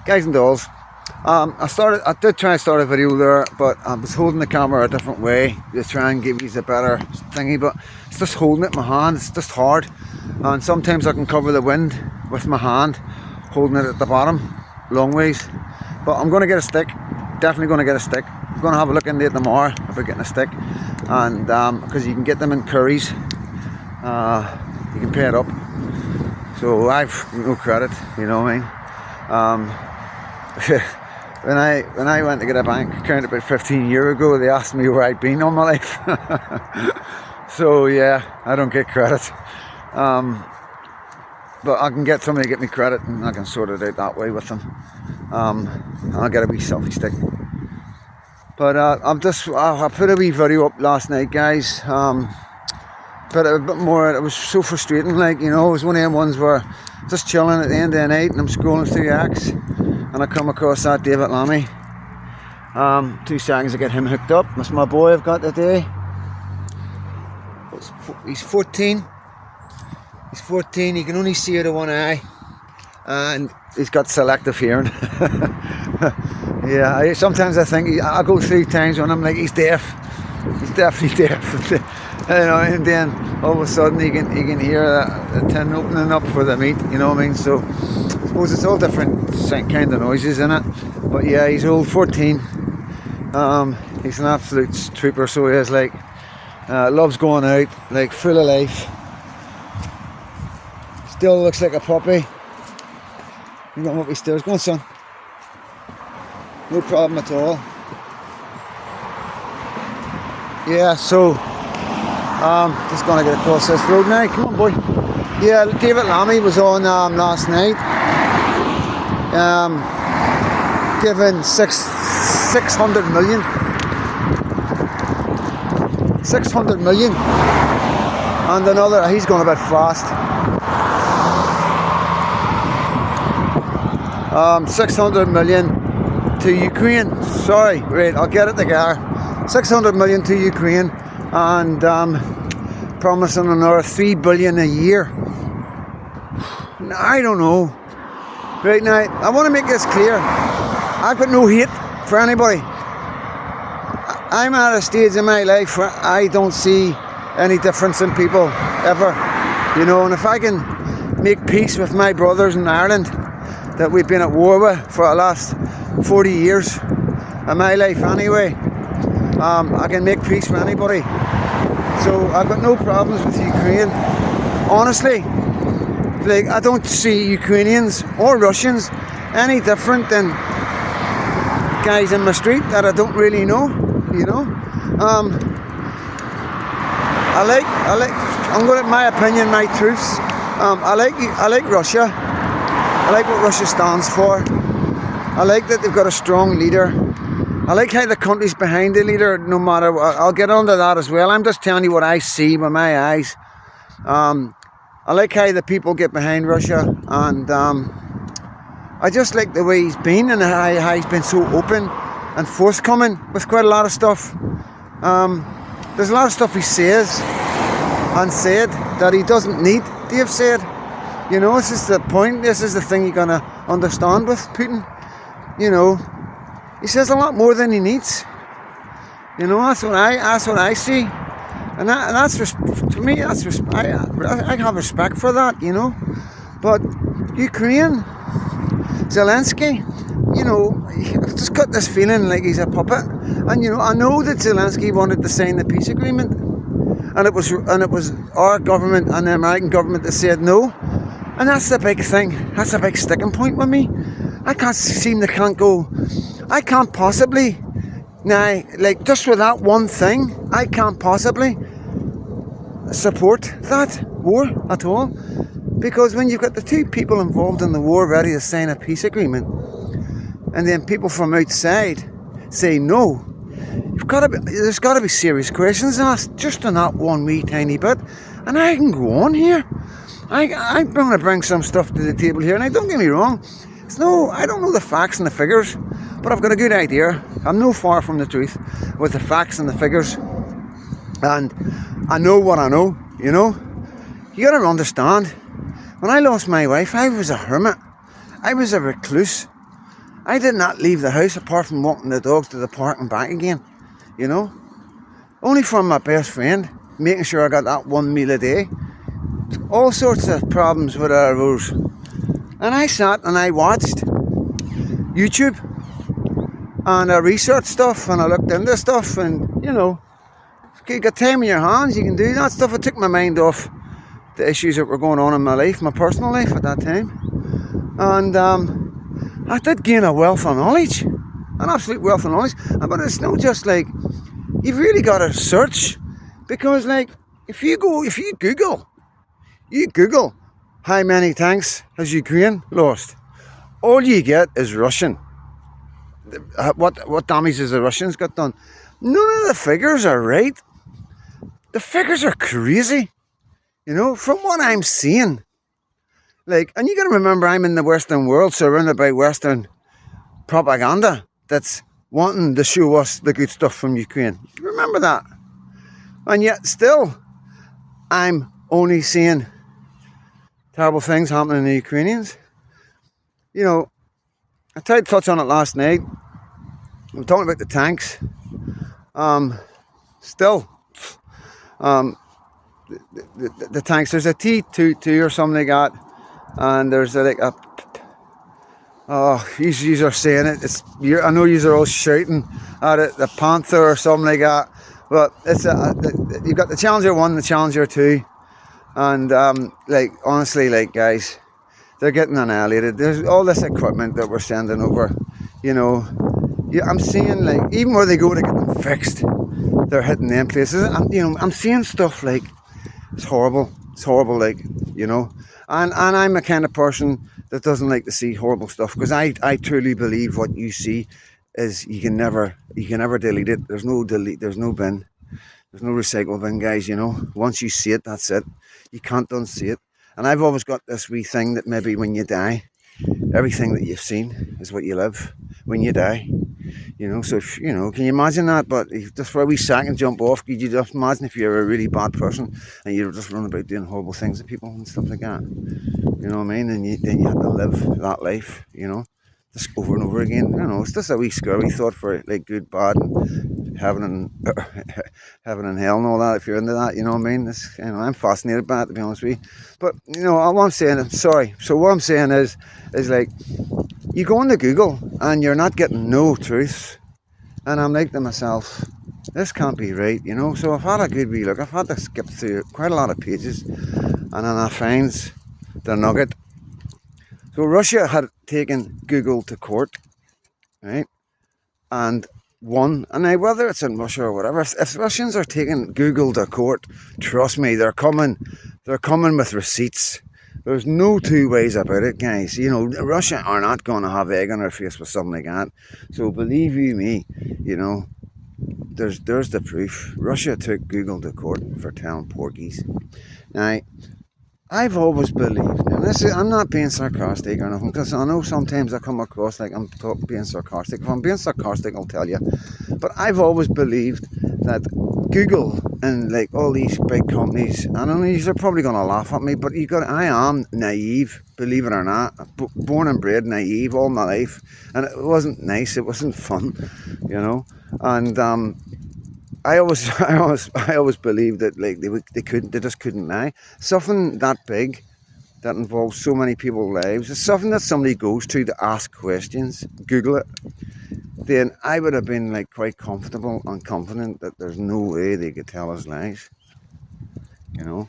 Guys and dolls. I did try and start a video there, but I was holding the camera a different way to try and give you a better thingy, but it's just holding it in my hand, it's just hard. And sometimes I can cover the wind with my hand, holding it at the bottom, long ways. But I'm going to get a stick, definitely going to get a stick. I'm going to have a look into it tomorrow about getting a stick. And because you can get them in Curry's, you can pay it up. So I've no credit, you know what I mean? When I went to get a bank account about 15 years ago, they asked me where I'd been all my life. So yeah, I don't get credit. But I can get somebody to get me credit, and I can sort it out that way with them. I'll get a wee selfie stick. But I put a wee video up last night, guys. But a bit more, it was so frustrating, like, you know, it was one of them ones where just chilling at the end of the night and I'm scrolling through X and I come across that David Lammy. 2 seconds to get him hooked up. That's my boy I've got today. He's 14. He's 14, he can only see out of one eye. And he's got selective hearing. Yeah, sometimes I think, I go through times when I'm like, he's deaf. He's definitely deaf. You know, and then all of a sudden he can hear a tin opening up for the meat, you know what I mean? So I suppose it's all different kind of noises in it. But yeah, he's old, 14. He's an absolute trooper, so he is, like, loves going out, like, full of life. Still looks like a puppy. You got him up his stairs. Go on, son. No problem at all. Yeah, so just gonna get across this road now. Come on, boy. Yeah, David Lammy was on last night, given 600 million. 600 million. And another, he's going a bit fast. 600 million to Ukraine. Sorry, right, I'll get it together. 600 million to Ukraine, and promising another 3 billion a year. I don't know. Right now, I want to make this clear. I've got no hate for anybody. I'm at a stage in my life where I don't see any difference in people ever. You know, and if I can make peace with my brothers in Ireland that we've been at war with for the last 40 years in my life anyway, I can make peace with anybody. So I've got no problems with Ukraine. Honestly, like, I don't see Ukrainians or Russians any different than guys in the street that I don't really know, you know. I'm going to, my opinion, my truths. I like Russia. I like what Russia stands for. I like that they've got a strong leader. I like how the country's behind the leader, no matter what. I'll get onto that as well. I'm just telling you what I see with my eyes. I like how the people get behind Russia, and I just like the way he's been, and how he's been so open and forthcoming with quite a lot of stuff. There's a lot of stuff he says and said that he doesn't need to have said. You know, this is the point. This is the thing you're gonna understand with Putin. You know, he says a lot more than he needs. You know, that's what I see, and that's to me. I have respect for that. You know, but Ukraine, Zelensky, you know, I've just got this feeling like he's a puppet. And you know, I know that Zelensky wanted to sign the peace agreement, and it was our government and the American government that said no. And that's the big thing. That's a big sticking point with me. I can't possibly, now, like, just with that one thing, I can't possibly support that war at all. Because when you've got the two people involved in the war ready to sign a peace agreement, and then people from outside say no, there's got to be serious questions asked just on that one wee tiny bit. And I can go on here. I'm going to bring some stuff to the table here, and don't get me wrong, I don't know the facts and the figures, but I've got a good idea. I'm no far from the truth with the facts and the figures, and I know what I know, you know. You got to understand, when I lost my wife, I was a hermit. I was a recluse. I did not leave the house apart from walking the dogs to the park and back again, you know. Only from my best friend, making sure I got that one meal a day. All sorts of problems with our arose. And I sat and I watched YouTube and I researched stuff and I looked into stuff, and you know, if you got time in your hands, you can do that stuff. It took my mind off the issues that were going on in my life, my personal life at that time. And I did gain a wealth of knowledge, an absolute wealth of knowledge. But it's not just like, you've really got to search, because like if you Google how many tanks has Ukraine lost, all you get is Russian. What damage has the Russians got done? None of the figures are right. The figures are crazy, you know, from what I'm seeing. Like, and you got to remember, I'm in the Western world, surrounded by Western propaganda that's wanting to show us the good stuff from Ukraine. Remember that. And yet still, I'm only seeing terrible things happening to the Ukrainians. You know, I tried to touch on it last night. I'm talking about the tanks. Still, the tanks, there's a T-22 or something like that, and there's you are saying it. I know you are all shouting at it, the Panther or something like that. But it's you've got the Challenger 1, the Challenger 2, and like honestly, like guys, they're getting annihilated. There's all this equipment that we're sending over. You know, I'm seeing like even where they go to get them fixed, they're hitting them places. And you know, I'm seeing stuff like it's horrible. It's horrible, like, you know. And I'm a kind of person that doesn't like to see horrible stuff, because I truly believe what you see is you can never delete it. There's no delete, there's no bin, there's no recycle bin, guys, you know. Once you see it, that's it. You can't unsee it. And I've always got this wee thing that maybe when you die, everything that you've seen is what you live when you die. You know, so if, you know, can you imagine that? But just for a wee second jump off, could you just imagine if you're a really bad person and you're just running about doing horrible things to people and stuff like that? You know what I mean? And then you have to live that life, you know, just over and over again. You know, it's just a wee scary thought for like good, bad, and heaven and hell and all that. If you're into that, you know what I mean? It's, you know, I'm fascinated by it, to be honest with you. But you know, all I'm saying, I'm sorry. So what I'm saying is like, you go into Google and you're not getting no truth. And I'm like to myself, this can't be right, you know. So I've had a good wee look. I've had to skip through quite a lot of pages, and then I find the nugget. So Russia had taken Google to court, right? And won. And now, whether it's in Russia or whatever, if Russians are taking Google to court, trust me, they're coming with receipts. There's no two ways about it, guys. You know, Russia are not going to have egg on their face with something like that. So believe you me, you know, there's the proof. Russia took Google to court for telling porkies. Now, I've always believed, and I'm not being sarcastic or nothing, because I know sometimes I come across like I'm being sarcastic. If I'm being sarcastic, I'll tell you. But I've always believed that Google and like all these big companies, and I know you're probably going to laugh at me, but I am naive, believe it or not. Born and bred naive all my life, and it wasn't nice, it wasn't fun, you know. And I always believed that like they just couldn't lie. Something that big, that involves so many people's lives, it's something that somebody goes to ask questions, Google it. Then I would have been like quite comfortable and confident that there's no way they could tell us lies, you know.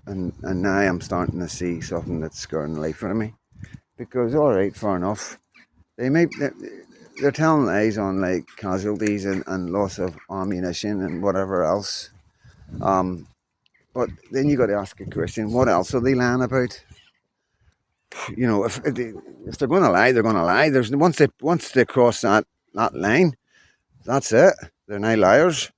And now I'm starting to see something that's scaring the life out of me, because all right, fair enough, they're telling lies on like casualties and loss of ammunition and whatever else. But then you got to ask a question: what else are they lying about? You know, if they're going to lie, they're going to lie. There's once they cross that line, that's it. They're now liars.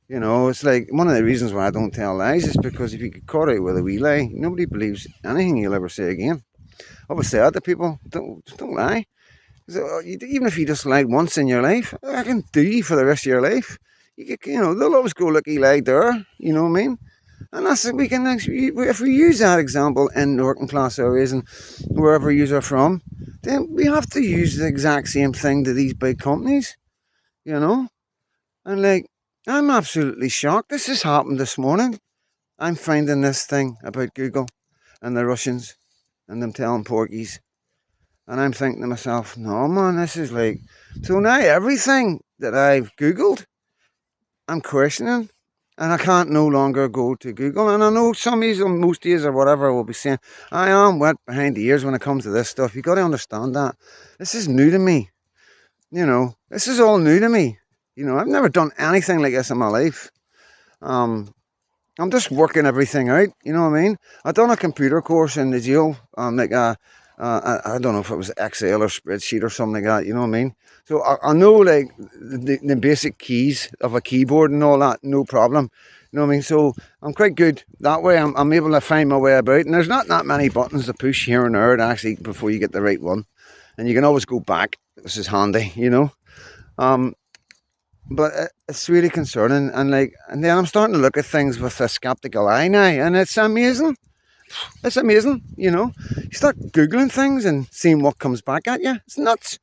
You know, it's like one of the reasons why I don't tell lies is because if you get caught out with a wee lie, nobody believes anything you'll ever say again. I always say that to people: don't lie. So even if you just lied once in your life, I can do you for the rest of your life. You know, they'll always go, look, he lied there. You know what I mean? And that's we can if we use that example in working class areas and wherever you are from, then we have to use the exact same thing to these big companies, you know? And like, I'm absolutely shocked. This has happened this morning. I'm finding this thing about Google and the Russians and them telling porkies. And I'm thinking to myself, no man, this is like, so now everything that I've Googled, I'm questioning. And I can't no longer go to Google. And I know some of you, most of you or whatever will be saying, I am wet behind the ears when it comes to this stuff. You got to understand that. This is new to me. This is all new to me. I've never done anything like this in my life. I'm just working everything out. You know what I mean? I done a computer course in the jail, I don't know if it was Excel or spreadsheet or something like that. You know what I mean? So I know like the basic keys of a keyboard and all that, no problem. You know what I mean? So I'm quite good that way. I'm able to find my way about, and there's not that many buttons to push here and there actually before you get the right one, and you can always go back. This is handy, But it's really concerning, and then I'm starting to look at things with a skeptical eye now, and it's amazing. It's amazing, You start Googling things and seeing what comes back at you. It's nuts.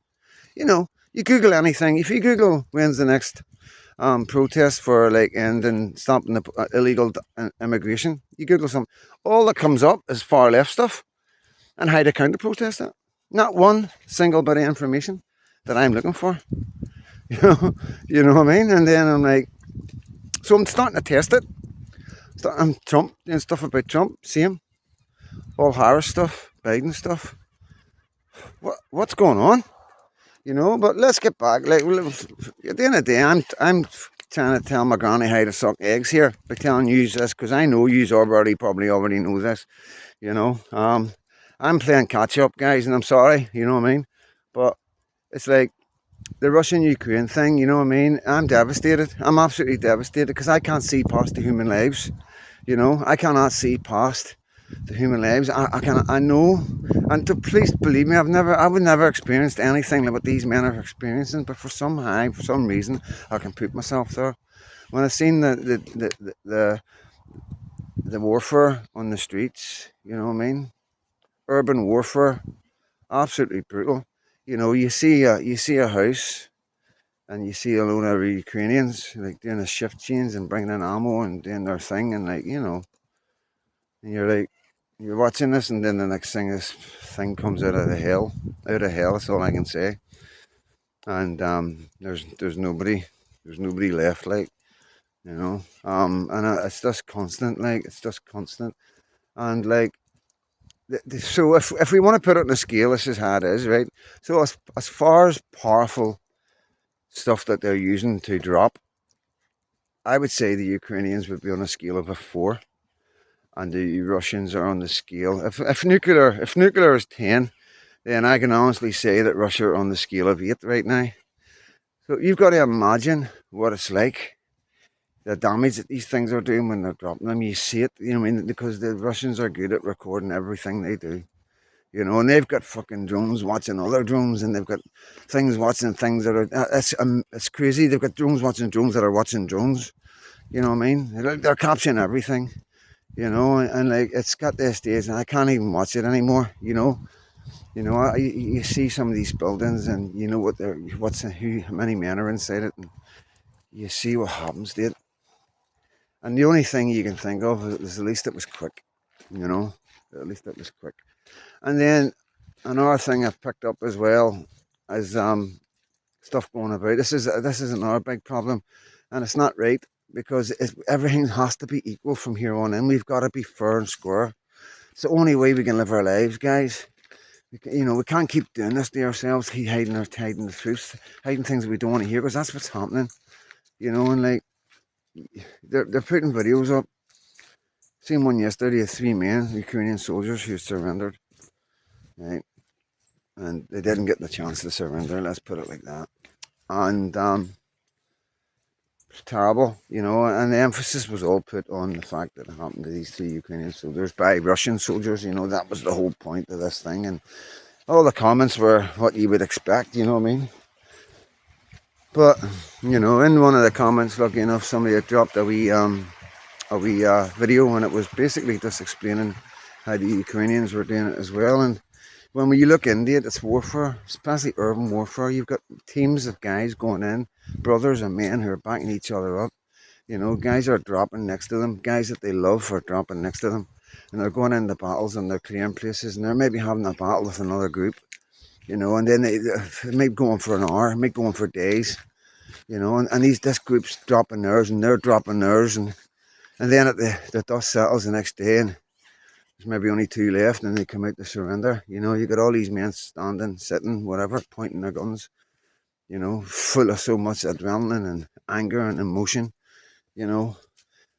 You Google anything. If you Google when's the next protest for ending stopping the illegal immigration, you Google something. All that comes up is far left stuff and how to counter protest it. Not one single bit of information that I'm looking for. You know what I mean? And then I'm like, so I'm starting to test it. I'm Trump, doing stuff about Trump, same. All Harris stuff, Biden stuff. What's going on? But let's get back. Like at the end of the day, I'm trying to tell my granny how to suck eggs here by telling you this because I know you probably already know this. I'm playing catch up, guys, and I'm sorry. You know what I mean? But it's like the Russian-Ukraine thing. You know what I mean? I'm devastated. I'm absolutely devastated because I can't see past the human lives. I cannot see past the human lives. I know, and to please believe me, I would never experienced anything like what these men are experiencing. But for some reason, I can put myself there. When I seen the warfare on the streets, you know what I mean? Urban warfare, absolutely brutal. You see a house, and you see a load of Ukrainians like doing a shift change and bringing in ammo and doing their thing, and and you're like. You're watching this, and then the next thing, this thing comes out of hell. That's all I can say. And there's nobody left, and it's just constant, and so if we want to put it on a scale, this is how it is, right? So as far as powerful stuff that they're using to drop, I would say the Ukrainians would be on a scale of a 4. And the Russians are on the scale. If nuclear is 10, then I can honestly say that Russia are on the scale of 8 right now. So you've got to imagine what it's like, the damage that these things are doing when they're dropping them. You see it, because the Russians are good at recording everything they do. And they've got fucking drones watching other drones, and they've got things watching things that are. It's crazy. They've got drones watching drones that are watching drones. You know what I mean? They're capturing everything. And it's got this stage, and I can't even watch it anymore. You see some of these buildings, and you know how many men are inside it, and you see what happens to it. And the only thing you can think of is at least it was quick. At least it was quick. And then another thing I've picked up as well is stuff going about. This is another big problem, and it's not right. Because everything has to be equal from here on in. We've got to be fair and square. It's the only way we can live our lives, guys. We can't keep doing this to ourselves, hiding the truth, hiding things we don't want to hear, because that's what's happening. And they're putting videos up. Seen one yesterday of 3 men, Ukrainian soldiers who surrendered. Right? And they didn't get the chance to surrender, let's put it like that. And terrible, and the emphasis was all put on the fact that it happened to these 3 Ukrainian soldiers by Russian soldiers. That was the whole point of this thing, and all the comments were what you would expect, you know what I mean? But in one of the comments, lucky enough, somebody had dropped a wee video, and it was basically just explaining how the Ukrainians were doing it as well. And when you look into it, it's warfare, especially urban warfare. You've got teams of guys going in, brothers and men who are backing each other up. You know, guys are dropping next to them. Guys that they love are dropping next to them. And they're going into battles and they're clearing places. And they're maybe having a battle with another group, you know. And then they may go on for an hour, may go on for days, you know. And this group's dropping theirs and they're dropping theirs. And then the dust settles the next day and there's maybe only two left and they come out to surrender. You know, you got all these men standing, sitting, whatever, pointing their guns, you know, full of so much adrenaline and anger and emotion, you know.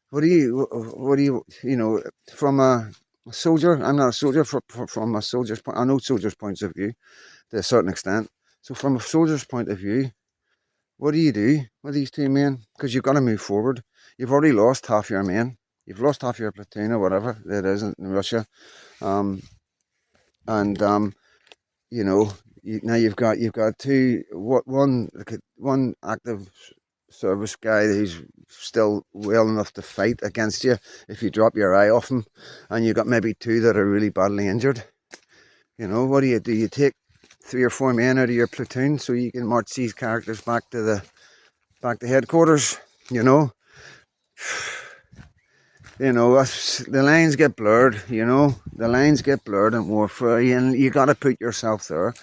What do you know, from a soldier, I'm not a soldier, from a soldier's point, I know soldiers' points of view to a certain extent. So from a soldier's point of view, what do you do with these two men? Because you've got to move forward. You've already lost half your men. You've lost half your platoon or whatever it is in Russia. Um, and you know, now you've got one active service guy who's still well enough to fight against you if you drop your eye off him, and you've got maybe two that are really badly injured. You know, what do? You take 3 or 4 men out of your platoon so you can march these characters back to headquarters, you know. You know, the lines get blurred, you know. The lines get blurred in warfare, and you got to put yourself there.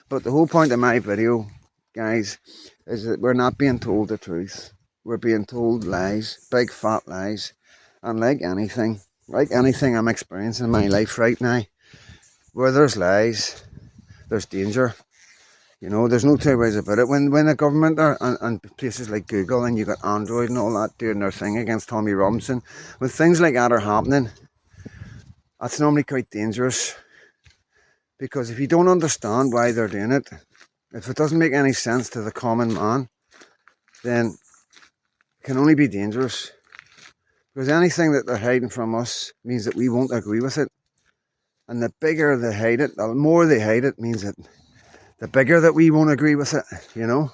But the whole point of my video, guys, is that we're not being told the truth. We're being told lies, big fat lies. And like anything I'm experiencing in my life right now, where there's lies, there's danger. You know, there's no two ways about it. When the government are and places like Google and you got Android and all that doing their thing against Tommy Robinson, when things like that are happening, that's normally quite dangerous. Because if you don't understand why they're doing it, if it doesn't make any sense to the common man, then it can only be dangerous. Because anything that they're hiding from us means that we won't agree with it. And the bigger they hide it, the more they hide it means that the bigger that we won't agree with it, you know.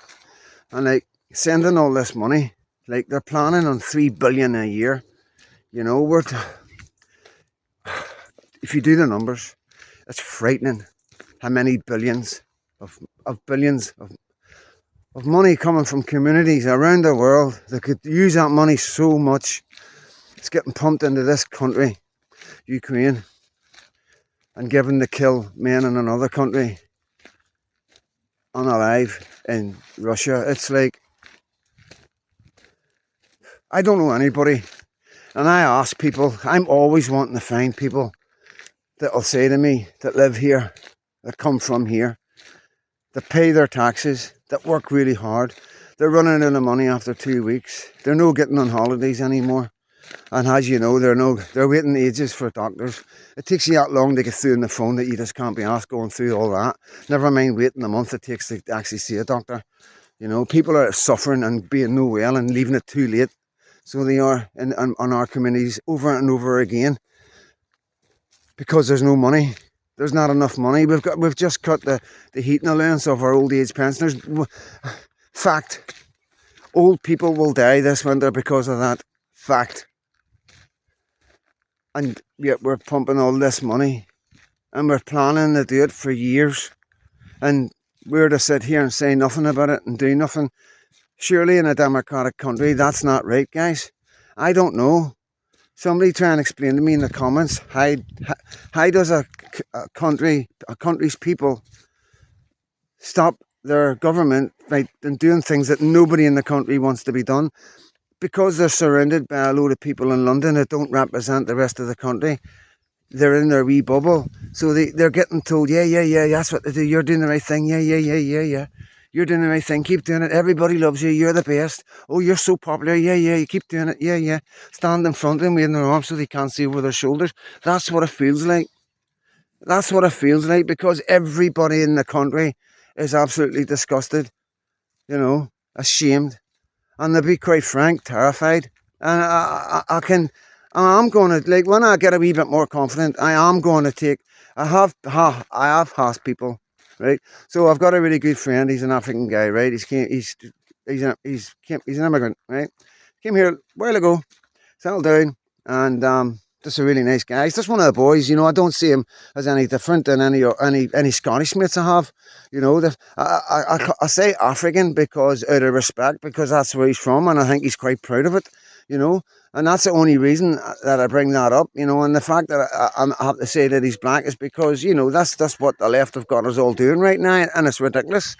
And like sending all this money, like they're planning on 3 billion a year, you know. If you do the numbers, it's frightening how many billions of money coming from communities around the world that could use that money so much. It's getting pumped into this country, Ukraine, and given to kill men in another country unalive in Russia. It's like, I don't know anybody, and I ask people, I'm always wanting to find people that'll say to me, that live here, that come from here, that pay their taxes, that work really hard. They're running out of money after 2 weeks. They're no getting on holidays anymore. And as you know, they're waiting ages for doctors. It takes you that long to get through on the phone that you just can't be asked going through all that. Never mind waiting a month it takes to actually see a doctor. You know, people are suffering and being no well and leaving it too late. So they are in our communities over and over again. Because there's no money. There's not enough money. We've just cut the heating allowance of our old age pensioners. Fact. Old people will die this winter because of that. Fact. And yet we're pumping all this money. And we're planning to do it for years. And we're to sit here and say nothing about it and do nothing. Surely in a democratic country, that's not right, guys. I don't know. Somebody try and explain to me in the comments, how does a country's people stop their government by doing things that nobody in the country wants to be done? Because they're surrounded by a load of people in London that don't represent the rest of the country. They're in their wee bubble. So they're getting told, yeah, that's what to do. You're doing the right thing. Yeah. You're doing the right thing. Keep doing it. Everybody loves you. You're the best. Oh, you're so popular. Yeah. You keep doing it. Yeah. Stand in front of them, waving their arms so they can't see over their shoulders. That's what it feels like. That's what it feels like, because everybody in the country is absolutely disgusted, you know, ashamed. And to be quite frank, terrified. And I'm going to, like, when I get a wee bit more confident, I am going to take, I have asked people, right? So I've got a really good friend. He's an African guy, right? He's an immigrant, right? Came here a while ago, settled down, and Just a really nice guy. He's just one of the boys, you know. I don't see him as any different than any Scottish mates I have. You know, I say African because out of respect, because that's where he's from, and I think he's quite proud of it. You know, and that's the only reason that I bring that up. You know, and the fact that I have to say that he's black is because, you know, that's what the left have got us all doing right now, and it's ridiculous.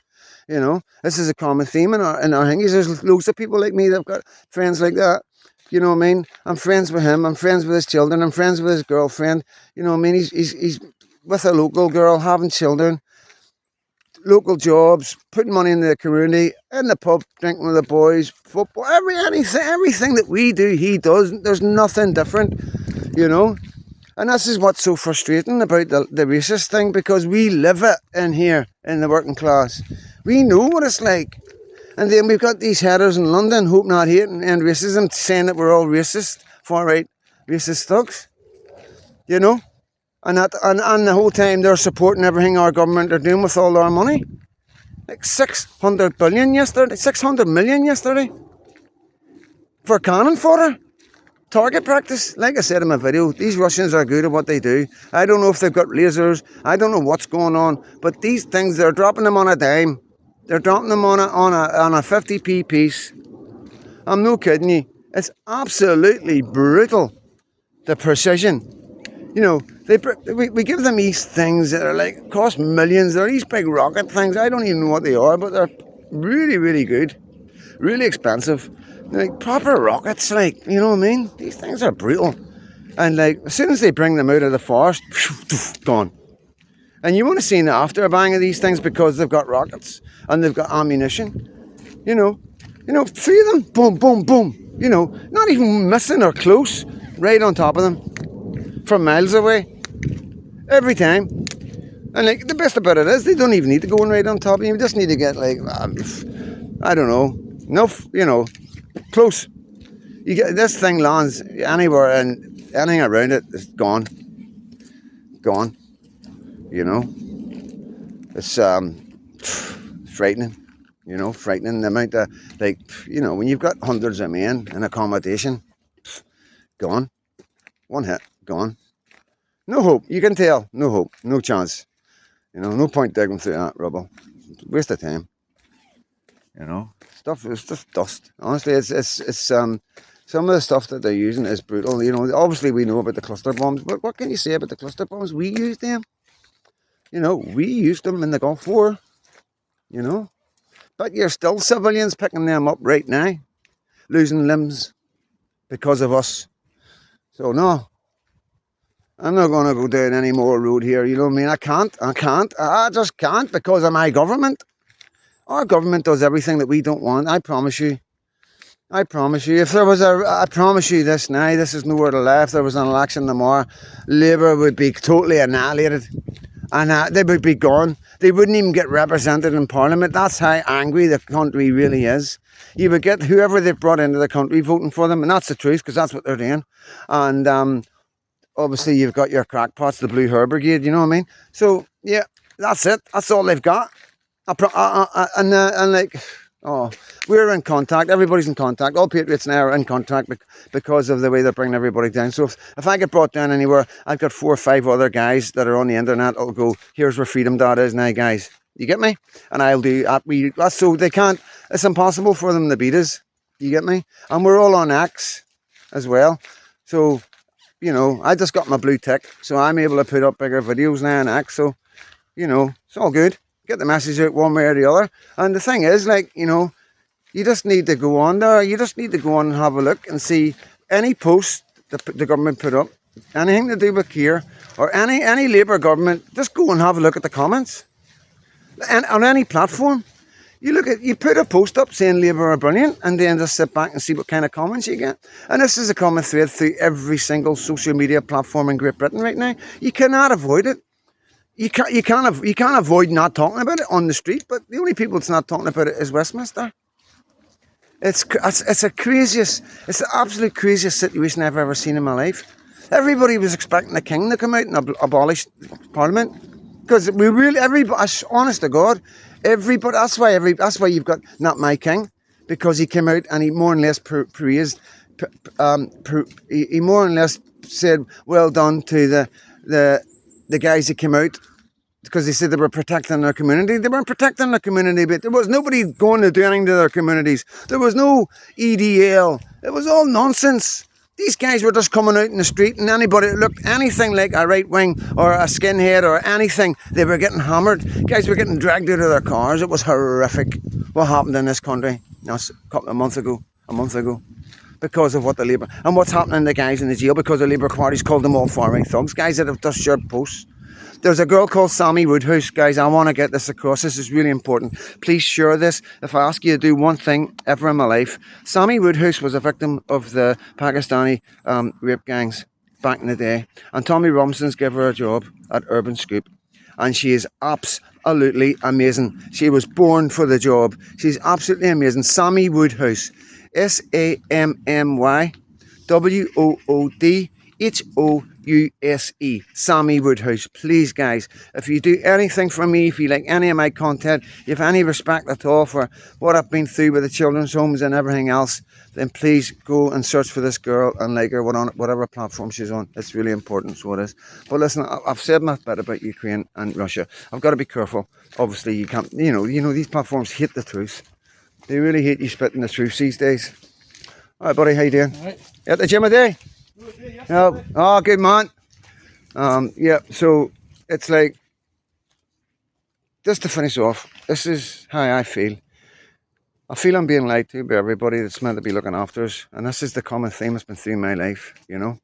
You know, this is a common theme in our thingies. There's loads of people like me that've got friends like that. You know what I mean? I'm friends with him. I'm friends with his children. I'm friends with his girlfriend. You know what I mean? He's with a local girl, having children, local jobs, putting money in the community, in the pub, drinking with the boys, football, everything that we do, he does. There's nothing different, you know. And this is what's so frustrating about the racist thing, because we live it in here in the working class. We know what it's like. And then we've got these headers in London, hope not hating and racism, saying that we're all racist, far right racist thugs, you know? And the whole time they're supporting everything our government are doing with all our money. Like 600 billion yesterday, 600 million yesterday for cannon fodder. Target practice. Like I said in my video, these Russians are good at what they do. I don't know if they've got lasers. I don't know what's going on. But these things, they're dropping them on a dime. They're dropping them on a 50p piece. I'm no kidding you. It's absolutely brutal, the precision. You know, we give them these things that are like, cost millions. They're these big rocket things. I don't even know what they are, but they're really, really good. Really expensive. Like proper rockets, like, you know what I mean? These things are brutal. And like, as soon as they bring them out of the forest, gone. And you want to see the after bang of these things because they've got rockets and they've got ammunition. You know, 3 of them, boom, boom, boom. You know, not even missing or close, right on top of them, from miles away, every time. And like, the best about it is they don't even need to go in right on top of you. You just need to get like, I don't know, enough, you know, close. You get this thing lands anywhere and anything around it is gone. You know, it's frightening. You know, frightening the amount of, like, you know, when you've got hundreds of men in accommodation, gone, one hit, gone. No hope. You can tell. No hope. No chance. You know, no point digging through that rubble. Waste of time. You know, stuff is just dust. Honestly, it's some of the stuff that they're using is brutal. You know, obviously we know about the cluster bombs, but what can you say about the cluster bombs? We used them. You know, we used them in the Gulf War. You know, but you're still civilians picking them up right now, losing limbs because of us. So no, I'm not going to go down any more road here. You know what I mean? I can't. I just can't because of my government. Our government does everything that we don't want. I promise you. If there was I promise you this now, this is nowhere to lie. If there was an election tomorrow, Labour would be totally annihilated. And they would be gone. They wouldn't even get represented in Parliament. That's how angry the country really is. You would get whoever they've brought into the country voting for them, and that's the truth, because that's what they're doing. And obviously you've got your crackpots, the Blue Hair Brigade, you know what I mean? So, yeah, that's it. That's all they've got. And like, oh, we're in contact. Everybody's in contact. All Patriots now are in contact because of the way they're bringing everybody down. So if I get brought down anywhere, I've got 4 or 5 other guys that are on the internet. I'll go, here's where Freedom Dot is now, guys. You get me? And I'll do that's so they can't. It's impossible for them to beat us. You get me? And we're all on X as well. So, you know, I just got my blue tick, so I'm able to put up bigger videos now on X. So, you know, it's all good. Get the message out one way or the other. And the thing is, like, you know, you just need to go on there. You just need to go on and have a look and see any post that the government put up, anything to do with Keir or any Labour government. Just go and have a look at the comments. And on any platform, you put a post up saying Labour are brilliant, and then just sit back and see what kind of comments you get. And this is a common thread through every single social media platform in Great Britain right now. You cannot avoid it. You can't avoid not talking about it on the street, but the only people that's not talking about it is Westminster. It's the absolute craziest situation I've ever seen in my life. Everybody was expecting the king to come out and abolish Parliament, because honest to God, everybody. That's why you've got Not My King, because he came out and he more or less praised. He more or less said well done to the guys that came out, because they said they were protecting their community. They weren't protecting their community, but there was nobody going to do anything to their communities. There was no EDL. It was all nonsense. These guys were just coming out in the street, and anybody that looked anything like a right wing or a skinhead or anything, they were getting hammered. Guys were getting dragged out of their cars. It was horrific what happened in this country a couple of months ago, because of what the Labour, and what's happening to guys in the jail because the Labour Party's called them all far-right thugs, guys that have just shared posts. There's a girl called Sammy Woodhouse, guys. I want to get this across. This is really important. Please share this. If I ask you to do one thing ever in my life, Sammy Woodhouse was a victim of the Pakistani rape gangs back in the day, and Tommy Robinson's given her a job at Urban Scoop, and she is absolutely amazing. She was born for the job. She's absolutely amazing. Sammy Woodhouse, SAMMY WOODHOUSE, Sammy Woodhouse. Please, guys, if you do anything for me, if you like any of my content, you have any respect at all for what I've been through with the children's homes and everything else, then please go and search for this girl and like her whatever platform she's on. It's really important, so it is. But listen, I've said my bit about Ukraine and Russia. I've got to be careful. Obviously, you can't, you know, these platforms hate the truth. They really hate you spitting the truth these days. All right, buddy, how you doing? All right. You at the gym today? No. Oh, good man. Yeah, so it's like, just to finish off, this is how I feel. I feel I'm being lied to by everybody that's meant to be looking after us. And this is the common theme that's been through my life, you know.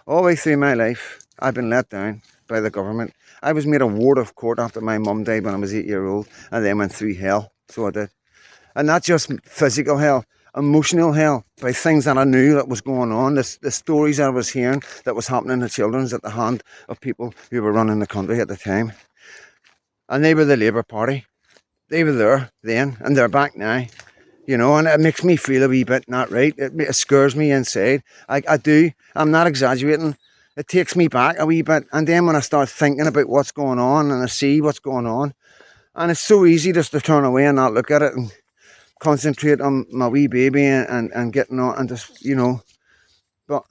All the way through my life, I've been let down by the government. I was made a ward of court after my mum died when I was 8 years old, and then went through hell. So I did. And not just physical hell, emotional hell, by things that I knew that was going on, the stories I was hearing that was happening to children at the hand of people who were running the country at the time. And they were the Labour Party. They were there then, and they're back now. You know, and it makes me feel a wee bit not right. It scares me inside. I do. I'm not exaggerating. It takes me back a wee bit. And then when I start thinking about what's going on and I see what's going on, and it's so easy just to turn away and not look at it and concentrate on my wee baby and getting on and just, you know. But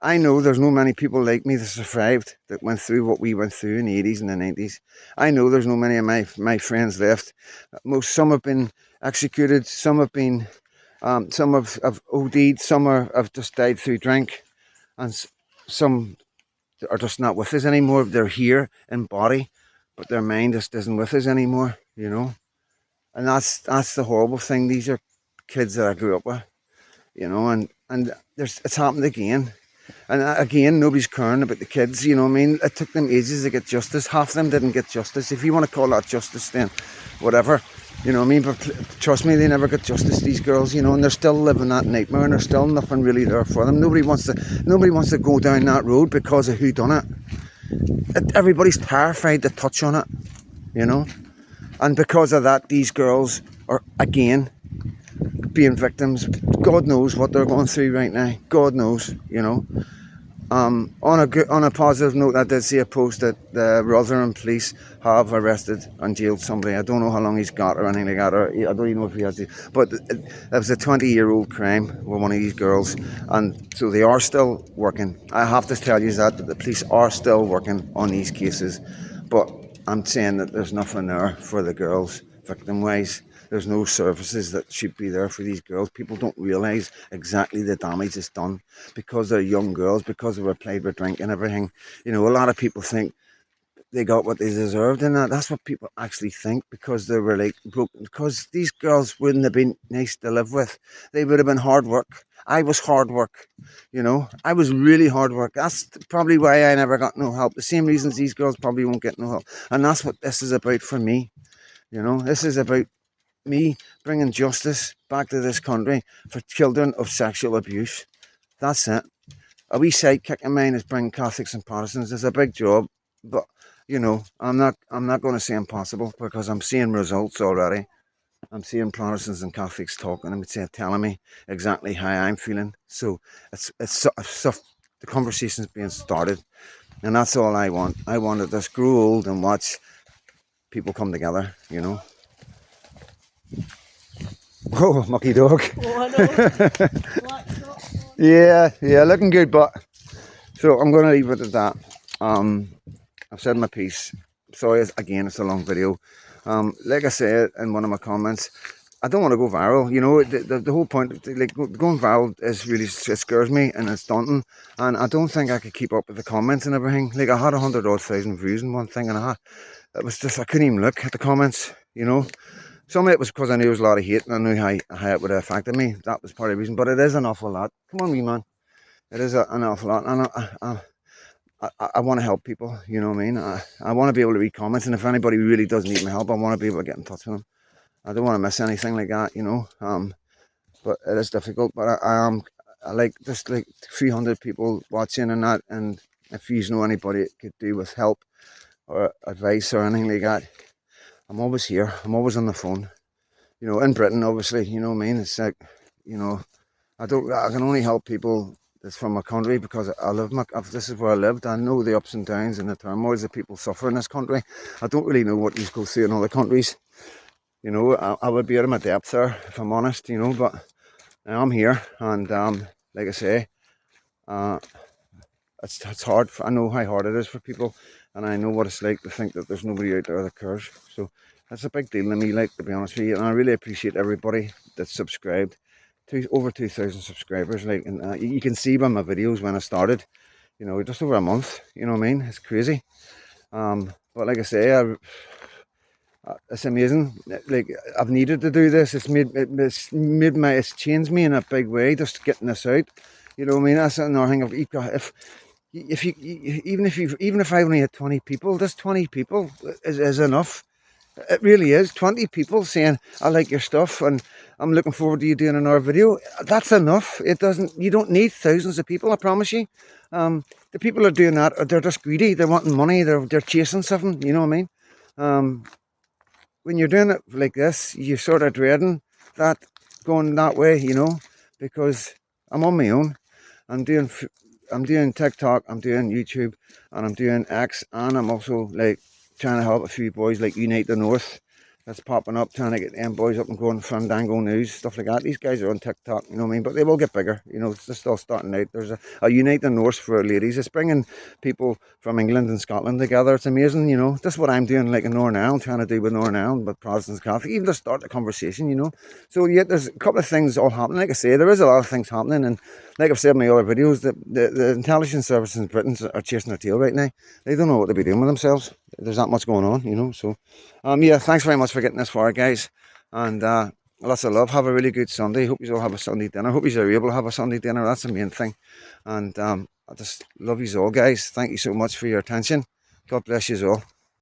I know there's no many people like me that survived, that went through what we went through in the 80s and the 90s. I know there's no many of my friends left. Some have been executed, some have been, some have OD'd, some have just died through drink, and some are just not with us anymore. They're here in body, but their mind just isn't with us anymore, you know. And that's the horrible thing. These are kids that I grew up with, you know, and it's happened again. And again, nobody's caring about the kids, you know what I mean? It took them ages to get justice. Half of them didn't get justice. If you want to call that justice, then whatever, you know what I mean? But trust me, they never got justice, these girls, you know, and they're still living that nightmare, and there's still nothing really there for them. Nobody wants to go down that road because of who done it. Everybody's terrified to touch on it, you know? And because of that, these girls are, again, being victims. God knows what they're going through right now. God knows, you know. On a positive note, I did see a post that the Rotherham police have arrested and jailed somebody. I don't know how long he's got or anything like that, or I don't even know if he has to. But it was a 20-year-old crime with one of these girls, and so they are still working. I have to tell you that the police are still working on these cases, but I'm saying that there's nothing there for the girls, victim-wise. There's no services that should be there for these girls. People don't realise exactly the damage it's done because they're young girls, because they were plagued with drink and everything. You know, a lot of people think they got what they deserved, and that's what people actually think, because they were like broken. Because these girls wouldn't have been nice to live with. They would have been hard work. I was hard work, you know. I was really hard work. That's probably why I never got no help. The same reasons these girls probably won't get no help. And that's what this is about for me. You know, this is about me bringing justice back to this country for children of sexual abuse. That's it. A wee sidekick of mine is bringing Catholics and Protestants. It's a big job, but you know, I'm not going to say impossible, because I'm seeing results already. I'm seeing Protestants and Catholics talking and telling me exactly how I'm feeling. So it's the conversation's being started, and that's all I want. I want to just grow old and watch people come together, you know. Oh, mucky dog. Oh, I know. Yeah, looking good, but So I'm going to leave it at that. I've said my piece. Sorry, again, it's a long video. Like I said in one of my comments, I don't want to go viral. You know, the whole point, like going viral, is really, it scares me and it's daunting. And I don't think I could keep up with the comments and everything. Like I had 100,000 views in one thing, and it was just, I couldn't even look at the comments. You know, some of it was because I knew there was a lot of hate and I knew how it would have affected me. That was part of the reason. But it is an awful lot. Come on, wee man. It is an awful lot, and I want to help people. You know what I mean? I want to be able to read comments, and if anybody really does need my help, I want to be able to get in touch with them. I don't want to miss anything like that, you know. But it is difficult. But I like just like 300 people watching and that, and if you know anybody it could do with help or advice or anything like that, I'm always here. I'm always on the phone. You know, in Britain, obviously, you know what I mean. It's like, you know, I can only help people that's from my country because this is where I lived. I know the ups and downs and the turmoils that people suffer in this country. I don't really know what you go through in other countries. You know, I would be out of my depth there if I'm honest. You know, but I'm here, and like I say, it's hard. I know how hard it is for people, and I know what it's like to think that there's nobody out there that cares. So that's a big deal to me, like, to be honest with you. And I really appreciate everybody that's subscribed. Over 2,000 subscribers, like, and you can see by my videos when I started, you know, just over a month. You know what I mean? It's crazy. But like I say, it's amazing. Like, I've needed to do this. It's changed me in a big way. Just getting this out. You know what I mean? That's another thing. Even if I only had 20 people, just 20 people is enough. It really is. 20 people saying, I like your stuff and I'm looking forward to you doing another video. That's enough. You don't need thousands of people, I promise you. The people that are doing that, they're just greedy. They're wanting money. They're chasing something. You know what I mean? When you're doing it like this, you're sort of dreading that, going that way, you know, because I'm on my own. I'm doing TikTok, I'm doing YouTube, and I'm doing X, and I'm also like trying to help a few boys like Unite the North. That's popping up, trying to get them boys up and going, Fandango News, stuff like that. These guys are on TikTok, you know what I mean? But they will get bigger, you know, it's just still starting out. There's a Unite the North for ladies. It's bringing people from England and Scotland together. It's amazing, you know. That's what I'm doing, like in Northern Ireland, trying to do with Northern Ireland, but Protestants, Catholic, even to start a conversation, you know. So yeah, there's a couple of things all happening. Like I say, there is a lot of things happening, and like I've said in my other videos, the intelligence services in Britain are chasing their tail right now. They don't know what to be doing with themselves. There's that much going on, you know. So yeah, thanks very much for getting this far, guys, and lots of love. Have a really good Sunday. Hope you all have a Sunday dinner. Hope you are able to have a Sunday dinner. That's the main thing. And I just love you all, guys. Thank you so much for your attention. God bless you all.